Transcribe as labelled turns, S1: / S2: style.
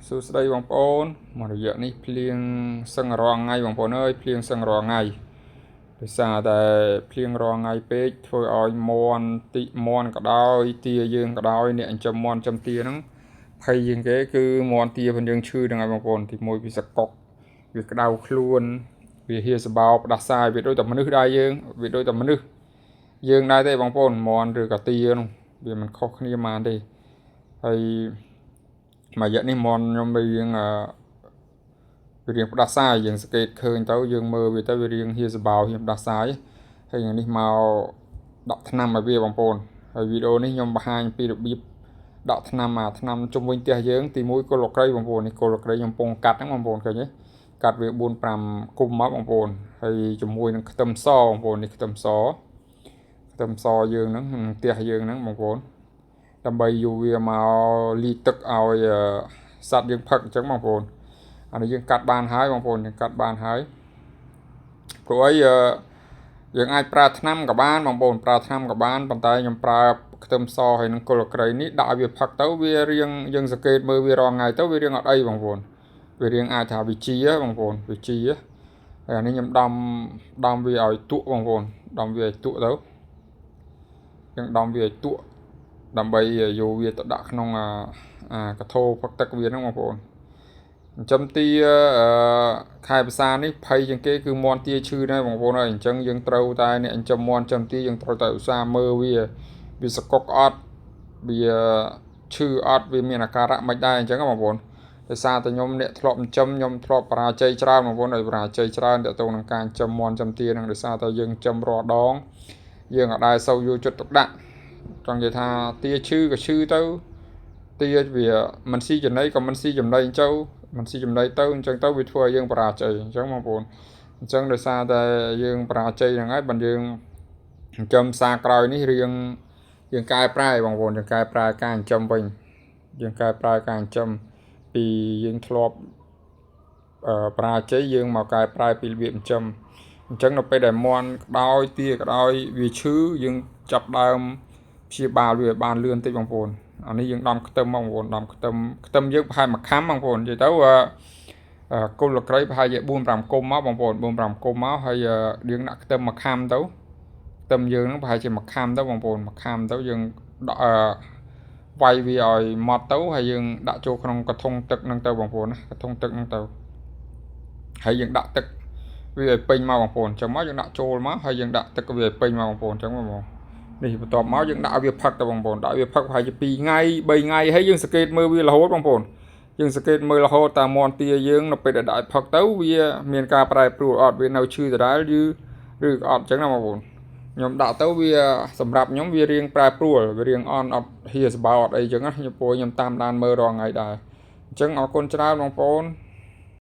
S1: សួស្តីបងប្អូនមករយៈនេះភ្លៀងសឹងរាល់ថ្ងៃបងប្អូនអើយភ្លៀងសឹងរាល់ថ្ងៃដោយសារតែភ្លៀងរាល់ថ្ងៃពេកធ្វើឲ្យមន់ក៏ដោយទាយើងក៏ដោយអ្នកចិញ្ចឹមមន់ចិញ្ចឹមទាហ្នឹងភ័យជាងគេគឺមន់ទាផងយើងឈឺហ្នឹងហើយបងប្អូនទីមួយវាសកុកវាក្តៅខ្លួនវាហៀសបោផ្ដាសាយវាដូចតែមនុស្សដែរយើងវាដូចតែមនុស្សយើងដែរទេបងប្អូនមន់ឬក៏ទានោះវាមិនខុសគ្នាប៉ុន្មានទេហើយមួយរយៈនេះមន់ខ្ញុំវារៀងផ្ដាសាយយើងសង្កេតឃើញទៅយើងមើលវាទៅវារៀងហៀសបោផ្ដាសាយហើយយ៉ាងនេះមកដាក់ថ្នាំឲ្យវាបងប្អូនហើយវីដេអូនេះខ្ញុំបង្ហាញពីរបៀបដាក់ថ្នាំជុំវិញផ្ទះយើងទី1គល់ក្រីបងប្អូននេះគល់ក្រីខ្ញុំកំពុងកាត់ហ្នឹងបងប្អូនឃើញទេកាត់វា4-5គុំមកបងប្អូនហើយជាមួយនឹងខ្ទឹមសបងប្អូននេះខ្ទឹមសយើងហ្នឹងផ្ទះយើងហ្នឹងបងប្អូនដើម្បីយកវាមកលីទឹកឲ្យសត្វយើងផឹកអញ្ចឹងបងប្អូនអានេះយើងកាត់បានហើយបងប្អូនយើងកាត់បានហើយព្រោះអីយើងអាចប្រើថ្នាំក៏បានបងប្អូនប្រើថ្នាំក៏បានប៉ុន្តែខ្ញុំប្រើខ្ទឹមសហើយនឹងគល់ក្រីនេះដាក់ឲ្យវាផឹកទៅវារៀងយើងសង្កេតមើលវារាល់ថ្ងៃទៅវារៀងអត់អីបងប្អូនវារៀងអាចថាវាជាបងប្អូនវាជាហើយអានេះខ្ញុំដំវាឲ្យទក់បងប្អូនដំវាឲ្យទក់ទៅយើងដំវាឲ្យទក់ដើម្បីយកវាទៅដាក់ក្នុងកធោផឹកទឹកវាហ្នឹងបងប្អូនចិញ្ចឹមទាខែភាសានេះភ័យជាងគេគឺមន់ទាឈឺដែរបងប្អូនហើយអញ្ចឹងយើងត្រូវតែអ្នកចិញ្ចឹមមន់ចិញ្ចឹមទាយើងត្រូវតែឧស្សាហ៍មើលវាសកុកអត់វាឈឺអត់វាមានអាការៈមិនដែរអញ្ចឹងបងប្អូនដោយសារតែខ្ញុំអ្នកធ្លាប់ចិញ្ចឹមខ្ញុំធ្លាប់បរាជ័យច្រើនបងប្អូនហើយបរាជ័យច្រើនទាក់ទងនឹងការចិញ្ចឹមមន់ចិញ្ចឹមទាហ្នឹងដោយសារតែយើងចិញ្ចឹមរាល់ដងយើងអត់ដែលសូវយកចិត្តទុកដាក់ចង់និយាយថាទាឈឺក៏ឈឺទៅទាវាមិនស៊ីចំណីក៏មិនស៊ីចំណីអញ្ចឹងមិនស៊ីចំណីទៅអញ្ចឹងទៅវាធ្វើឲ្យយើងបរាជ័យអញ្ចឹងបងប្អូនអញ្ចឹងដោយសារតែយើងបរាជ័យហ្នឹងហើយបើយើងចិញ្ចឹមសារក្រោយនេះយើងកែប្រែបងប្អូនយើងកែប្រែការចិញ្ចឹមវិញយើងកែប្រែការចិញ្ចឹមពីយើងធ្លាប់បរាជ័យយើងមកកែប្រែពីរបៀបចិញ្ចឹមអញ្ចឹងនៅពេលដែលមន់ក្តោយទាក្តោយវាឈឺយើងចាប់ដើមព្យាបាលវាបានលឿនតិចបងប្អូនអានេះយើងដំខ្ទឹមបងប្អូនដំខ្ទឹមយើងប្រហែល1ខាំបងប្អូននិយាយទៅគល់ក្រីប្រហែលជា4-5គុំមកបងប្អូន4-5គុំមកហើយយើងដាក់ខ្ទឹម1ខាំទៅខ្ទឹមយើងហ្នឹងប្រហែលជា1ខាំទៅបងប្អូន1ខាំទៅយើងដាក់វាយវាឲ្យម៉ត់ទៅហើយយើងដាក់ចូលក្នុងកធុងទឹកហ្នឹងទៅបងប្អូនណាកធុងទឹកហ្នឹងទៅហើយយើងដាក់ទឹកវាឲ្យពេញមកបងប្អូនអញ្ចឹងមកយើងដាក់ចូលមកហើយយើងដាក់ទឹកវាឲ្យពេញមកបងប្អូនអញ្ចឹងបងប្អូននេះបន្ទាប់មកយើងដាក់ឲ្យវាផឹកទៅបងប្អូនដាក់វាផឹកប្រហែលជា2ថ្ងៃ3ថ្ងៃហើយយើងសង្កេតមើលវារហូតបងប្អូនយើងសង្កេតមើលរហូតតាមមន់ទាយើងនៅពេលដែលដាក់ឲ្យផឹកទៅវាមានការប្រែប្រួលអត់វានៅឈឺដដែលឬក៏អត់អញ្ចឹងណាបងប្អូនខ្ញុំដាក់ទៅវាសម្រាប់ខ្ញុំវារៀងប្រែប្រួលវារៀងអត់ហៀសបោអត់អីអញ្ចឹងណាខ្ញុំតាមដានមើលរាល់ថ្ងៃដែរអញ្ចឹងអរគុណច្រើនបងប្អូន